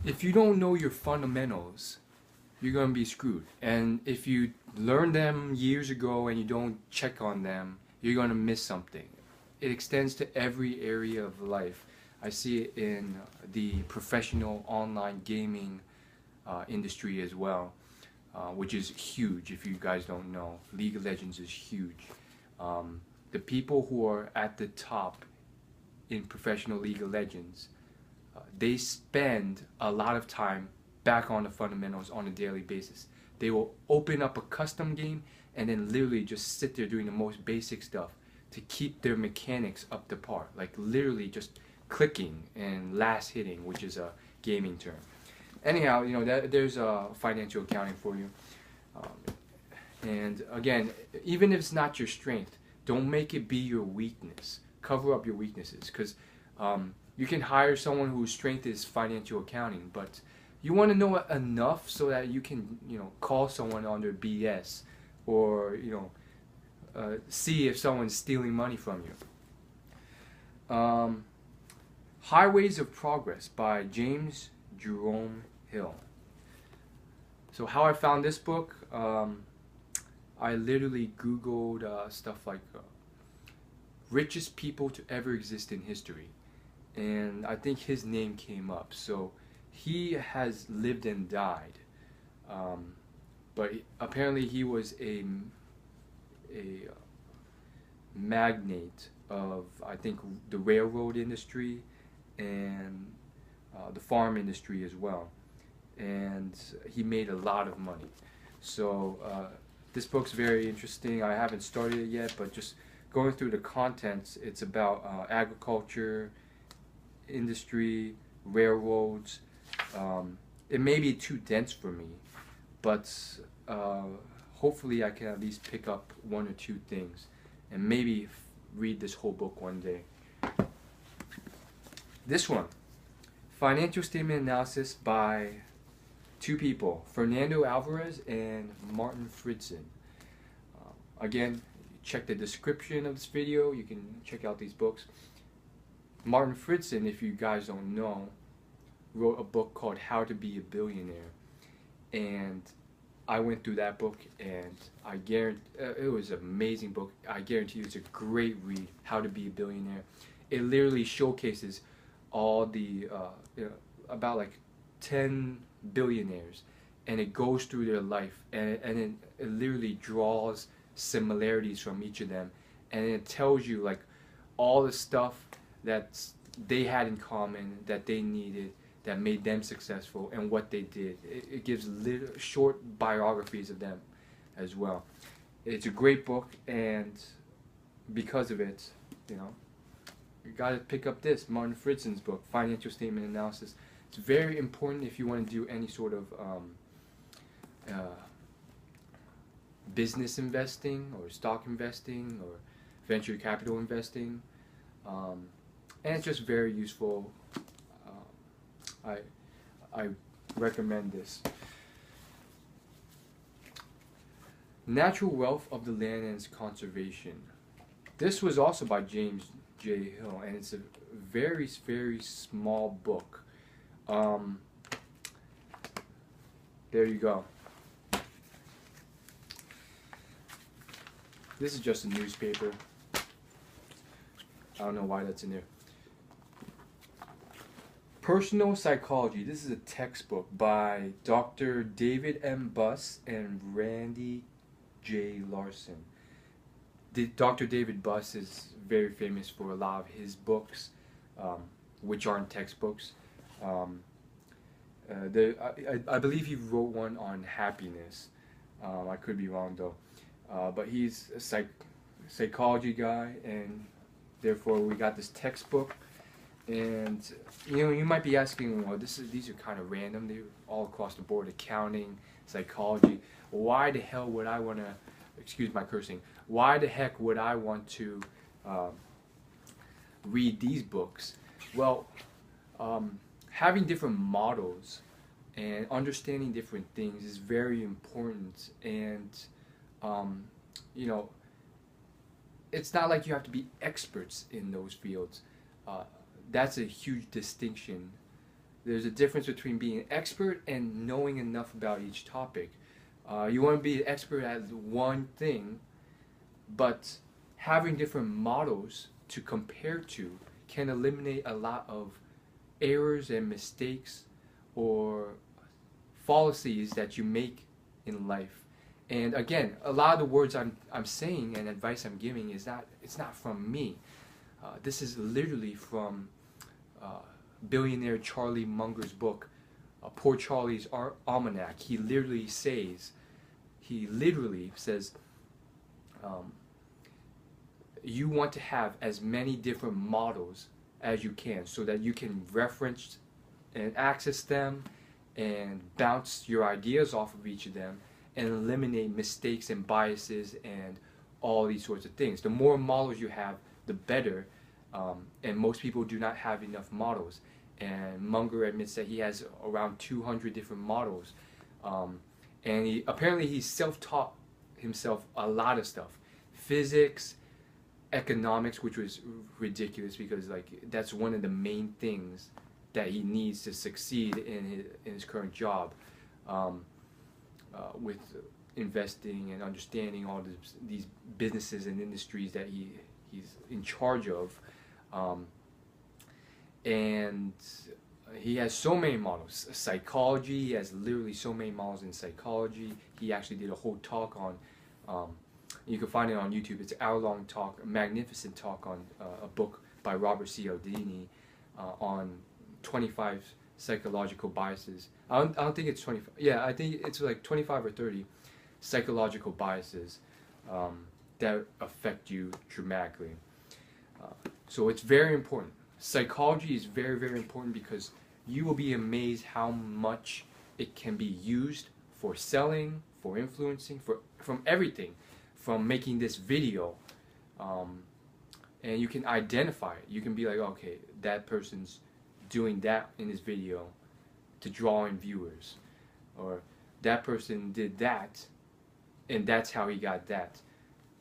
if you don't know your fundamentals, you're going to be screwed. And if you learned them years ago and you don't check on them, you're going to miss something. It extends to every area of life. I see it in the professional online gaming industry as well, which is huge. If you guys don't know, League of Legends is huge. The people who are at the top in professional League of Legends, they spend a lot of time back on the fundamentals on a daily basis. They will open up a custom game and then literally just sit there doing the most basic stuff to keep their mechanics up to par. Like literally just clicking and last hitting, which is a gaming term. Anyhow, you know, there's financial accounting for you. And again, even if it's not your strength, don't make it be your weakness. Cover up your weaknesses, because you can hire someone whose strength is financial accounting, but you want to know enough so that you can, you know, call someone on their BS, or, you know, see if someone's stealing money from you. Highways of Progress by James Jerome Hill. So how I found this book, I literally Googled stuff like richest people to ever exist in history, and I think his name came up. So he has lived and died, but apparently he was a magnate of, I think, the railroad industry and the farm industry as well, and he made a lot of money. So this book's very interesting. I haven't started it yet, but just going through the contents, it's about agriculture, industry, railroads. It may be too dense for me, but hopefully I can at least pick up one or two things and maybe read this whole book one day. This one, Financial Statement Analysis by two people, Fernando Alvarez and Martin Friedson. Again, check the description of this video. You can check out these books. Martin Friedson, if you guys don't know, wrote a book called How to Be a Billionaire, and I went through that book, and I guarantee it was an amazing book. I guarantee you it's a great read. How to Be a Billionaire. It literally showcases all the about like 10 billionaires, and it goes through their life, and it literally draws similarities from each of them, and it tells you like all the stuff that they had in common, that they needed, that made them successful, and what they did. It gives short biographies of them as well. It's a great book, and because of it, you know, you got to pick up this Martin Friedson's book, Financial Statement Analysis. It's very important if you want to do any sort of business investing or stock investing or venture capital investing, and it's just very useful. I recommend this. Natural Wealth of the Land and Its Conservation. This was also by James J. Hill, and it's a very, very small book. There you go. This is just a newspaper. I don't know why that's in there. Personal Psychology. This is a textbook by Dr. David M. Buss and Randy J. Larson. Dr. David Buss is very famous for a lot of his books, which aren't textbooks. I believe he wrote one on happiness. I could be wrong though. But he's a psychology guy, and therefore we got this textbook. And you know, you might be asking, well, these are kind of random. They're all across the board: accounting, psychology. Why the hell would I want to? Excuse my cursing. Why the heck would I want to read these books? Well, having different models and understanding different things is very important. And you know, it's not like you have to be experts in those fields. That's a huge distinction There's a difference between being an expert and knowing enough about each topic. You want to be an expert at one thing, but having different models to compare to can eliminate a lot of errors and mistakes or fallacies that you make in life. And again, a lot of the words I'm saying and advice I'm giving it's not from me. This is literally from billionaire Charlie Munger's book, Poor Charlie's Almanac. He literally says, you want to have as many different models as you can so that you can reference and access them and bounce your ideas off of each of them and eliminate mistakes and biases and all these sorts of things. The more models you have, the better. And most people do not have enough models. And Munger admits that he has around 200 different models. And apparently he's self-taught himself a lot of stuff. Physics, economics, which was ridiculous because like that's one of the main things that he needs to succeed in his current job, with investing and understanding all these businesses and industries that he's in charge of. And he has so many models. Psychology, he has literally so many models in psychology. He actually did a whole talk on, you can find it on YouTube. It's an hour-long talk, a magnificent talk on a book by Robert Cialdini on 25 psychological biases. I don't think it's 25. Yeah, I think it's like 25 or 30 psychological biases that affect you dramatically. So it's very important. Psychology is very, very important because you will be amazed how much it can be used for selling, for influencing, from everything, from making this video. And you can identify it. You can be like, okay, that person's doing that in this video to draw in viewers, or that person did that and that's how he got that.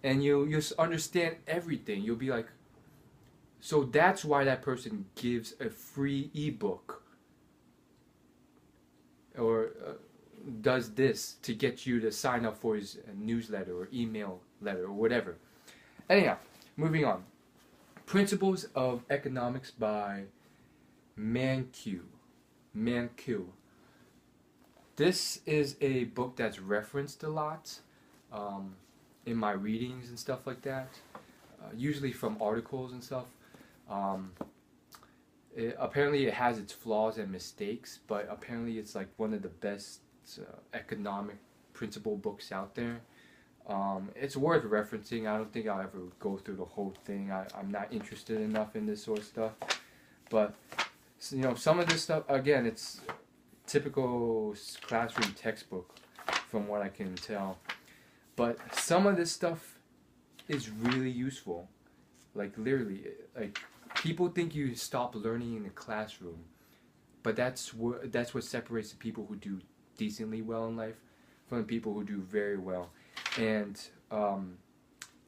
And you'll understand everything. You'll be like, so that's why that person gives a free ebook or does this to get you to sign up for his newsletter or email letter or whatever. Anyhow, moving on. Principles of Economics by Mankiw. This is a book that's referenced a lot in my readings and stuff like that, usually from articles and stuff. Apparently it has its flaws and mistakes, but apparently it's like one of the best economic principle books out there. It's worth referencing. I don't think I'll ever go through the whole thing. I'm not interested enough in this sort of stuff. But you know, some of this stuff, again, it's typical classroom textbook from what I can tell. But some of this stuff is really useful. Like literally, like people think you stop learning in the classroom, but that's what separates the people who do decently well in life from the people who do very well. And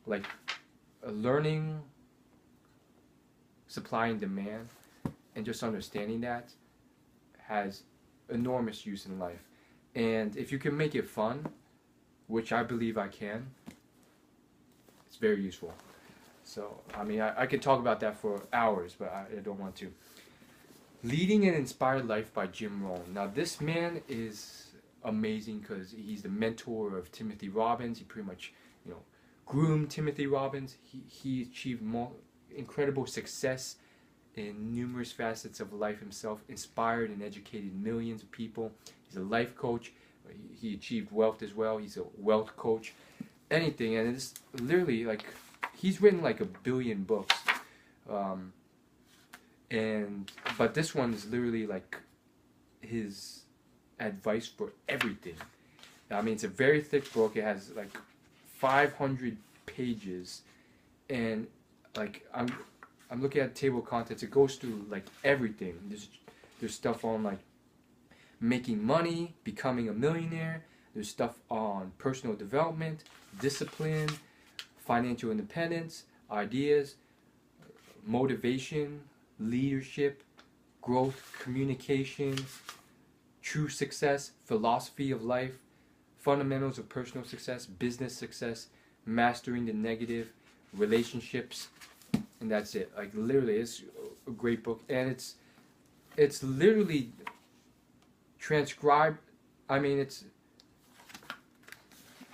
like learning supply and demand and just understanding that has enormous use in life. And if you can make it fun, which I believe I can, it's very useful. So, I mean, I could talk about that for hours, but I don't want to. Leading an Inspired Life by Jim Rohn. Now, this man is amazing because he's the mentor of Timothy Robbins. He pretty much, you know, groomed Timothy Robbins. He achieved incredible success in numerous facets of life himself, inspired and educated millions of people. He's a life coach. He achieved wealth as well. He's a wealth coach. Anything, and it's literally like he's written like 1 billion books, but this one is literally like his advice for everything. I mean, it's a very thick book. It has like 500 pages, and like I'm looking at table of contents. It goes through like everything. There's stuff on like making money, becoming a millionaire. There's stuff on personal development, discipline, financial independence, ideas, motivation, leadership, growth, communication, true success, philosophy of life, fundamentals of personal success, business success, mastering the negative, relationships, and that's it. Like literally, it's a great book, and it's literally transcribed. I mean, it's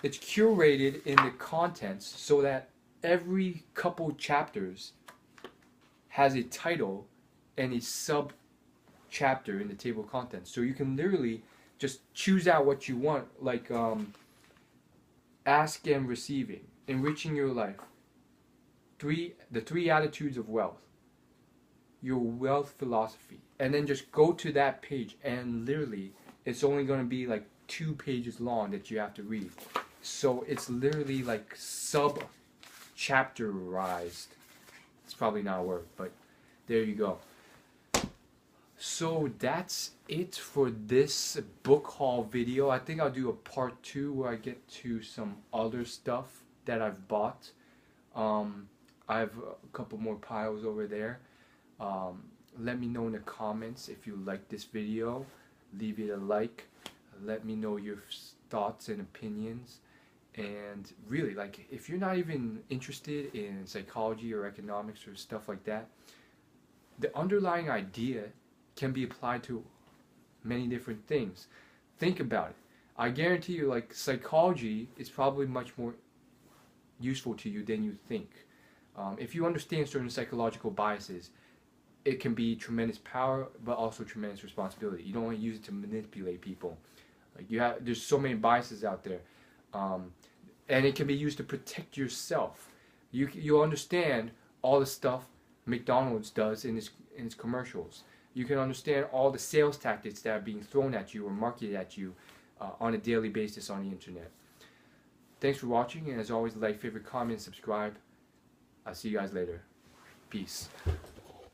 curated in the contents so that every couple chapters has a title and a sub chapter in the table of contents. So you can literally just choose out what you want, like ask and receiving, enriching your life, the three attitudes of wealth, your wealth philosophy, and then just go to that page, and literally it's only going to be like 2 pages long that you have to read. So it's literally like sub chapterized. It's probably not a word, but there you go. So that's it for this book haul video. I think I'll do a part 2 where I get to some other stuff that I've bought. I have a couple more piles over there. Let me know in the comments if you like this video. Leave it a like. Let me know your thoughts and opinions. And really, like, if you're not even interested in psychology or economics or stuff like that, the underlying idea can be applied to many different things. Think about it. I guarantee you, like, psychology is probably much more useful to you than you think. If you understand certain psychological biases, it can be tremendous power, but also tremendous responsibility. You don't want to use it to manipulate people. Like, there's so many biases out there. And it can be used to protect yourself. You'll understand all the stuff McDonald's does in its commercials. You can understand all the sales tactics that are being thrown at you or marketed at you on a daily basis on the internet. Thanks for watching, and as always, like, favorite, comment, subscribe. I'll see you guys later. Peace.